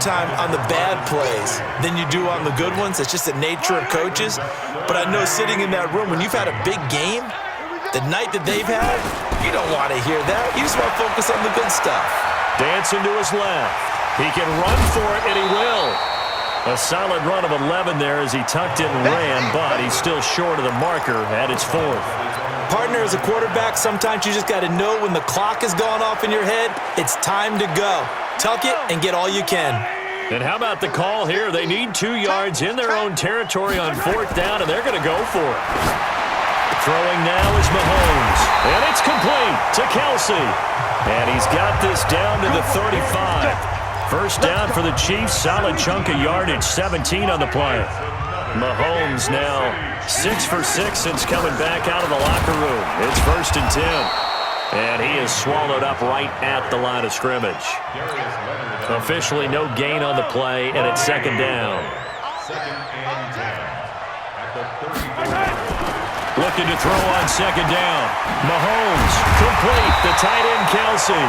time on the bad plays than you do on the good ones. It's just the nature of coaches. But I know sitting in that room, when you've had a big game, the night that they've had, you don't want to hear that. You just want to focus on the good stuff. Dancing to his left. He can run for it, and he will. A solid run of 11 there as he tucked it and ran, but he's still short of the marker at its 4th. Partner, as a quarterback, sometimes you just got to know when the clock is going off in your head, it's time to go. Tuck it and get all you can. And how about the call here? They need 2 yards in their own territory on 4th down, and they're going to go for it. Throwing now is Mahomes, and it's complete to Kelsey. And he's got this down to the 35. First down for the Chiefs, solid chunk of yardage, 17 on the play. Mahomes now 6 for 6 since coming back out of the locker room. It's 1st and 10. And he is swallowed up right at the line of scrimmage. Officially no gain on the play, and it's 2nd down. Looking to throw on 2nd down. Mahomes, complete, the tight end Kelsey.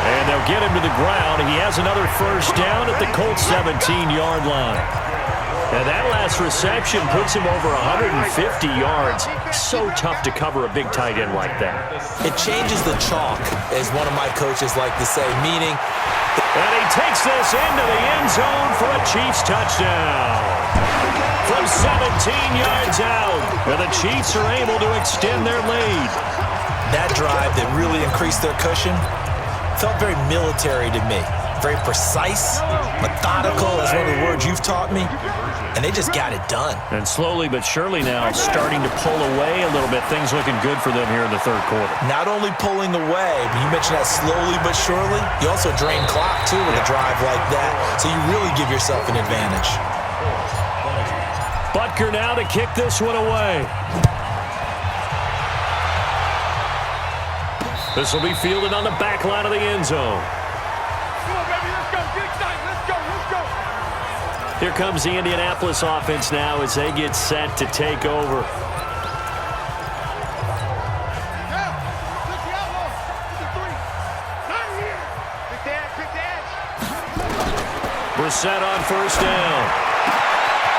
And they'll get him to the ground. He has another first down at the Colts 17-yard line. And that last reception puts him over 150 yards. So tough to cover a big tight end like that. It changes the chalk, as one of my coaches like to say, meaning... And he takes this into the end zone for a Chiefs touchdown. From 17 yards out, and the Chiefs are able to extend their lead. That drive that really increased their cushion felt very military to me. Very precise, methodical, that's one of the words you've taught me. And they just got it done. And slowly but surely now starting to pull away a little bit. Things looking good for them here in the 3rd quarter. Not only pulling away, but you mentioned that slowly but surely. You also drain clock, too, with a drive like that. So you really give yourself an advantage. Butker now to kick this one away. This will be fielded on the back line of the end zone. Here comes the Indianapolis offense now as they get set to take over. Brissett on 1st down.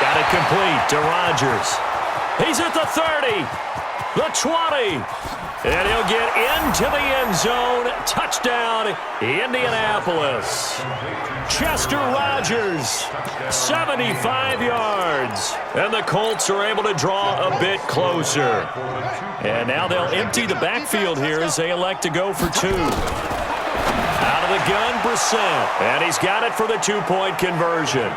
Got it complete to Rodgers. He's at the 30, the 20. And he'll get into the end zone. Touchdown, Indianapolis. Chester Rogers, 75 yards. And the Colts are able to draw a bit closer. And now they'll empty the backfield here as they elect to go for 2. Out of the gun, Brissett. And he's got it for the 2-point conversion.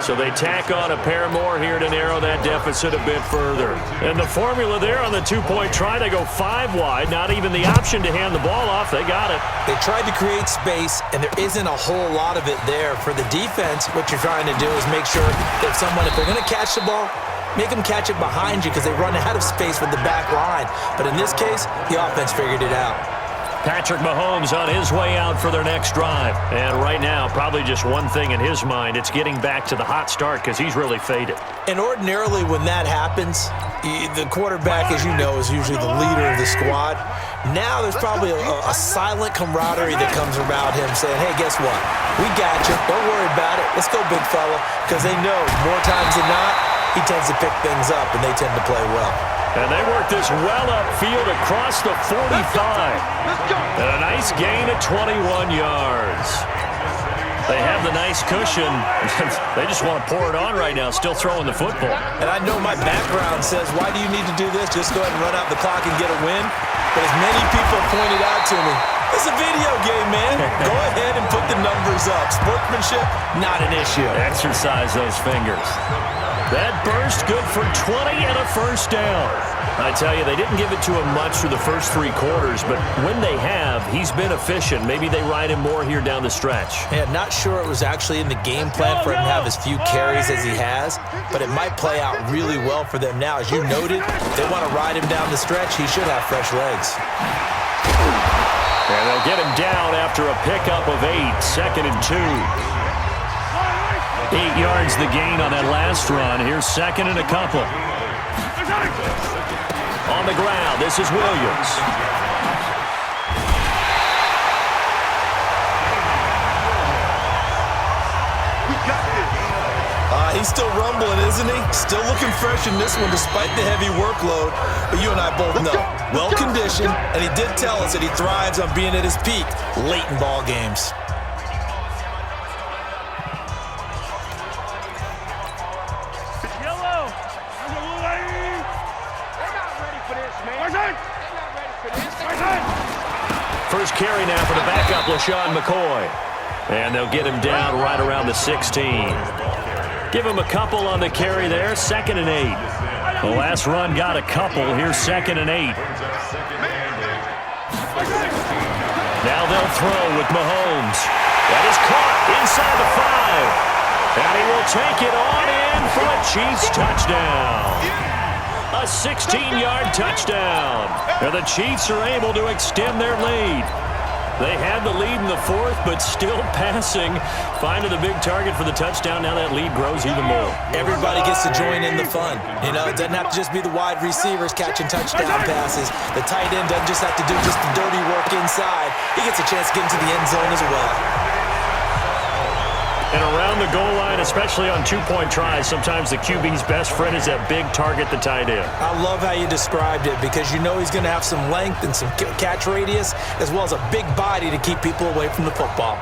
So they tack on a pair more here to narrow that deficit a bit further. And the formula there on the 2-point try, they go 5 wide. Not even the option to hand the ball off. They got it. They tried to create space, and there isn't a whole lot of it there. For the defense, what you're trying to do is make sure that if they're going to catch the ball, make them catch it behind you because they run out of space with the back line. But in this case, the offense figured it out. Patrick Mahomes on his way out for their next drive. And right now, probably just one thing in his mind. It's getting back to the hot start because he's really faded. And ordinarily when that happens, the quarterback, as you know, is usually the leader of the squad. Now there's probably a silent camaraderie that comes around him saying, hey, guess what? We got you. Don't worry about it. Let's go, big fella. Because they know more times than not, he tends to pick things up, and they tend to play well. And they work this well upfield across the 45. And a nice gain of 21 yards. They have the nice cushion. They just want to pour it on right now, still throwing the football. And I know my background says, why do you need to do this? Just go ahead and run out the clock and get a win. But as many people pointed out to me, it's a video game, man. Go ahead and put the numbers up. Sportsmanship, not an issue. Exercise those fingers. That burst good for 20 and a first down. I tell you, they didn't give it to him much through the first 3 quarters, but when they have, he's been efficient. Maybe they ride him more here down the stretch. Yeah, not sure it was actually in the game plan for him to have as few carries as he has, but it might play out really well for them now. As you noted, if they want to ride him down the stretch, he should have fresh legs. And they'll get him down after a pickup of 8, 2nd and 2. 8 yards the gain on that last run. Here's 2nd and a couple. On the ground, this is Williams. still rumbling, isn't he? Still looking fresh in this one despite the heavy workload. But you and I both know, well-conditioned, and he did tell us that he thrives on being at his peak late in ball games. First carry now for the backup, LaShawn McCoy. And they'll get him down right around the 16. Give him a couple on the carry there, 2nd and 8. The last run got a couple. Here's 2nd and 8. Now they'll throw with Mahomes. That is caught inside the 5. And he will take it on in for a Chiefs touchdown. A 16-yard touchdown. And the Chiefs are able to extend their lead. They had the lead in the 4th, but still passing. Finding the big target for the touchdown. Now that lead grows even more. Everybody gets to join in the fun. You know, it doesn't have to just be the wide receivers catching touchdown passes. The tight end doesn't just have to do just the dirty work inside. He gets a chance to get into the end zone as well. And around the goal line, especially on two-point tries, sometimes the QB's best friend is that big target, the tight end. I love how you described it because you know he's going to have some length and some catch radius as well as a big body to keep people away from the football.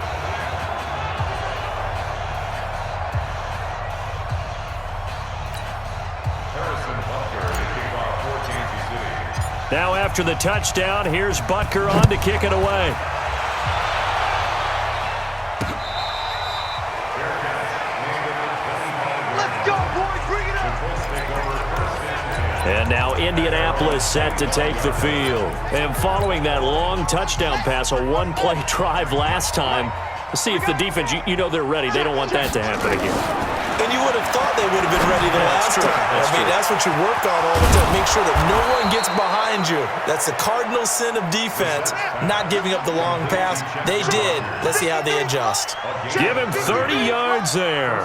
Now after the touchdown, here's Butker on to kick it away. And now Indianapolis set to take the field. And following that long touchdown pass, a one-play drive last time, let's see if the defense, you know they're ready. They don't want that to happen again. And you would have thought they would have been ready the last time. That's what you work on all the time. Make sure that no one gets behind you. That's the cardinal sin of defense, not giving up the long pass. They did. Let's see how they adjust. Give him 30 yards there.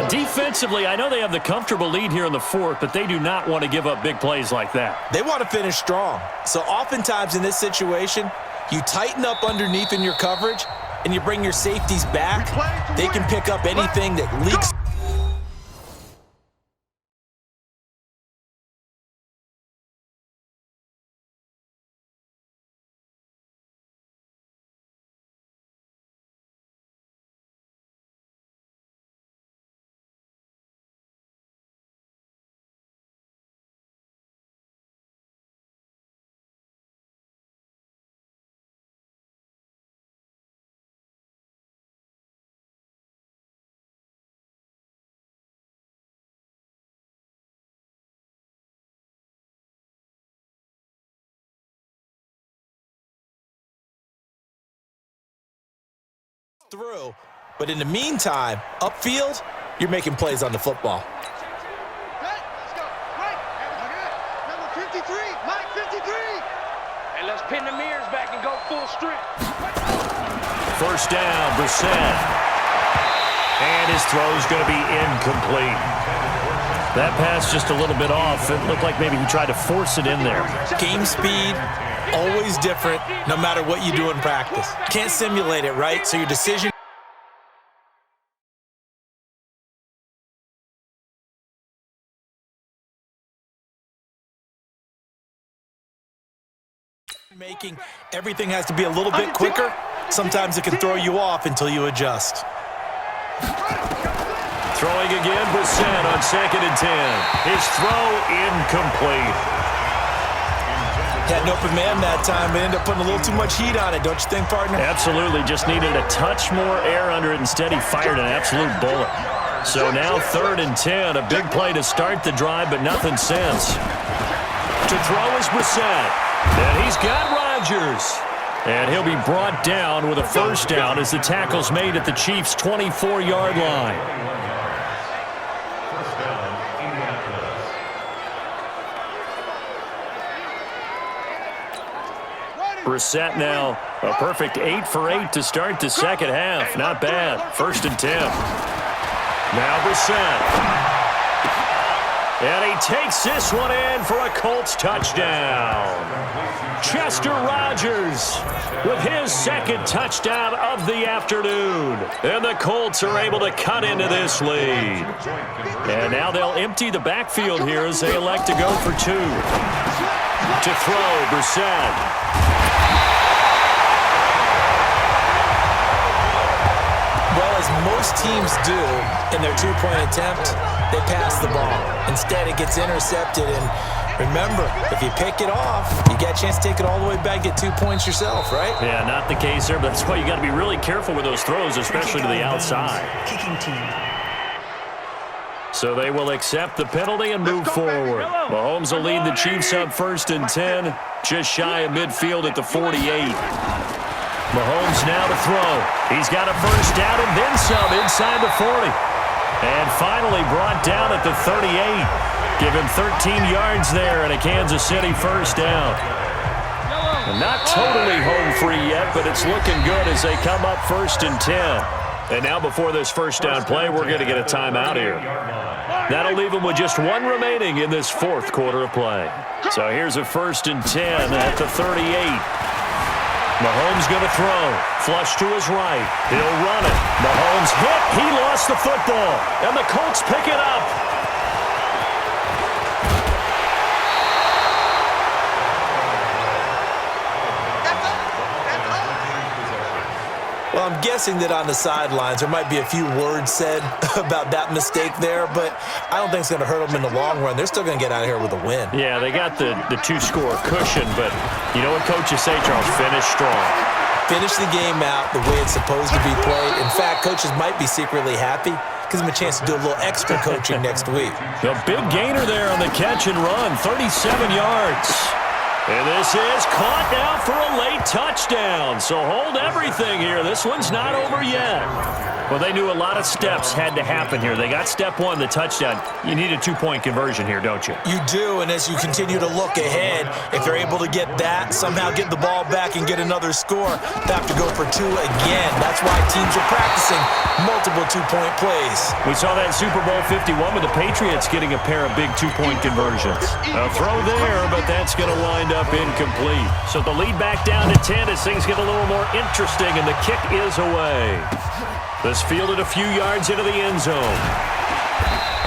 Defensively, I know they have the comfortable lead here in the 4th, but they do not want to give up big plays like that. They want to finish strong. So oftentimes in this situation, you tighten up underneath in your coverage, and you bring your safeties back. They can pick up anything that leaks. Through, but in the meantime, upfield, you're making plays on the football. Let's go. Right. Number 53, Mike 53. And let's pin the mirrors back and go full strength. First down, Brissett. And his throw's going to be incomplete. That pass just a little bit off. It looked like maybe he tried to force it in there. Game speed, always different, no matter what you do in practice. Can't simulate it, right? So your decision making, everything has to be a little bit quicker. Sometimes it can throw you off until you adjust. Throwing again, Brissett on 2nd and 10. His throw incomplete. Had an open man that time, but ended up putting a little too much heat on it, don't you think, partner? Absolutely. Just needed a touch more air under it. Instead, he fired an absolute bullet. So now 3rd and 10. A big play to start the drive, but nothing since. To throw is Brissett. And he's got Rodgers. And he'll be brought down with a first down as the tackle's made at the Chiefs' 24-yard line. Brissett now a perfect 8 for 8 to start the second half. Not bad. 1st and 10. Now Brissett. And he takes this one in for a Colts touchdown. Chester Rogers with his second touchdown of the afternoon. And the Colts are able to cut into this lead. And now they'll empty the backfield here as they elect to go for two. To throw, Brissett. Well, as most teams do in their two-point attempt, they pass the ball. Instead, it gets intercepted. And remember, if you pick it off, you get a chance to take it all the way back, get 2 points yourself, right? Yeah, not the case there, but that's why you got to be really careful with those throws, especially to the outside. Kicking team. So they will accept the penalty and move forward. Mahomes will lead the Chiefs up 1st and 10, just shy of midfield at the 48. Mahomes now to throw. He's got a first down and then some inside the 40. And finally brought down at the 38. Give him 13 yards there and a Kansas City first down. And not totally home free yet, but it's looking good as they come up 1st and 10. And now before this first down play, we're going to get a timeout here. That'll leave them with just one remaining in this fourth quarter of play. So here's a 1st and 10 at the 38. Mahomes going to throw. Flush to his right. He'll run it. Mahomes hit. He lost the football. And the Colts pick it up. Well, I'm guessing that on the sidelines there might be a few words said about that mistake there, but I don't think it's going to hurt them in the long run. They're still going to get out of here with a win. Yeah, they got the two-score cushion, but you know what coaches say, Charles? Finish strong. Finish the game out the way it's supposed to be played. In fact, coaches might be secretly happy. Gives them a chance to do a little extra coaching next week. A big gainer there on the catch and run, 37 yards. And this is caught now for a late touchdown. So hold everything here. This one's not over yet. Well, they knew a lot of steps had to happen here. They got step one, the touchdown. You need a two-point conversion here, don't you? You do, and as you continue to look ahead, if they're able to get that, somehow get the ball back and get another score, they have to go for two again. That's why teams are practicing multiple two-point plays. We saw that in Super Bowl 51 with the Patriots getting a pair of big two-point conversions. A throw there, but that's going to wind up incomplete. So the lead back down to 10 as things get a little more interesting, and the kick is away. This fielded a few yards into the end zone.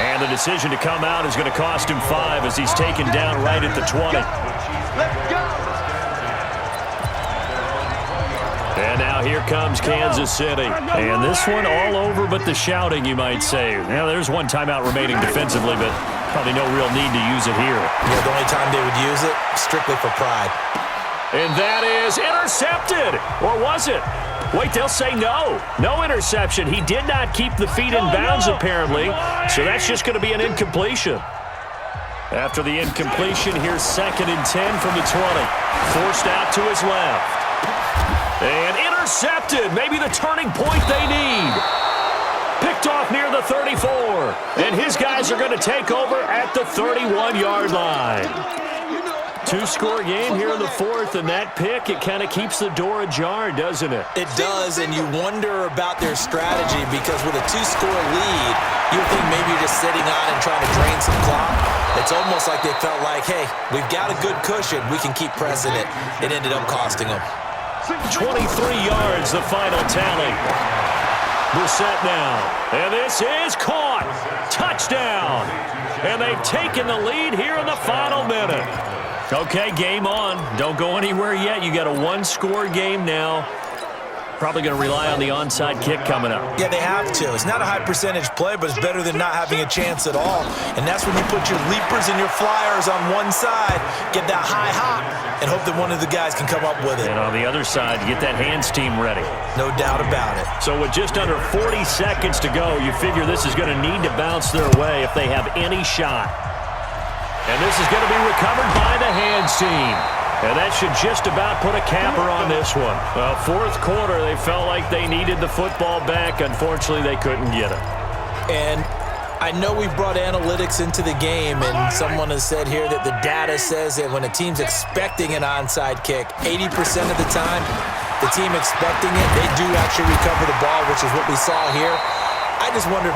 And the decision to come out is going to cost him 5 as he's taken down right at the 20. Let's go. And now here comes Kansas City. And this one all over but the shouting, you might say. Now, there's one timeout remaining defensively, but probably no real need to use it here. Yeah, the only time they would use it, strictly for pride. And that is intercepted. Or was it? Wait, they'll say no. No interception. He did not keep the feet in bounds, apparently. So that's just going to be an incompletion. After the incompletion, here's 2nd and 10 from the 20. Forced out to his left. And intercepted. Maybe the turning point they need. Picked off near the 34. And his guys are going to take over at the 31-yard line. Two-score game here in the fourth, and that pick, it kind of keeps the door ajar, doesn't it? It does, and you wonder about their strategy because with a two-score lead, you think maybe you're just sitting on and trying to drain some clock. It's almost like they felt like, hey, we've got a good cushion. We can keep pressing it. It ended up costing them. 23 yards, the final tally. Brissett now, and this is caught. Touchdown. And they've taken the lead here in the final minute. Okay, game on. Don't go anywhere yet. You got a one-score game now. Probably going to rely on the onside kick coming up. Yeah, they have to. It's not a high-percentage play, but it's better than not having a chance at all. And that's when you put your leapers and your flyers on one side, get that high hop, and hope that one of the guys can come up with it. And on the other side, get that hands team ready. No doubt about it. So with just under 40 seconds to go, you figure this is going to need to bounce their way if they have any shot. And this is going to be recovered by the hands team. And that should just about put a capper on this one. Well, fourth quarter, they felt like they needed the football back. Unfortunately, they couldn't get it. And I know we've brought analytics into the game, and someone has said here that the data says that when a team's expecting an onside kick, 80% of the time, the team expecting it, they do actually recover the ball, which is what we saw here. I just wonder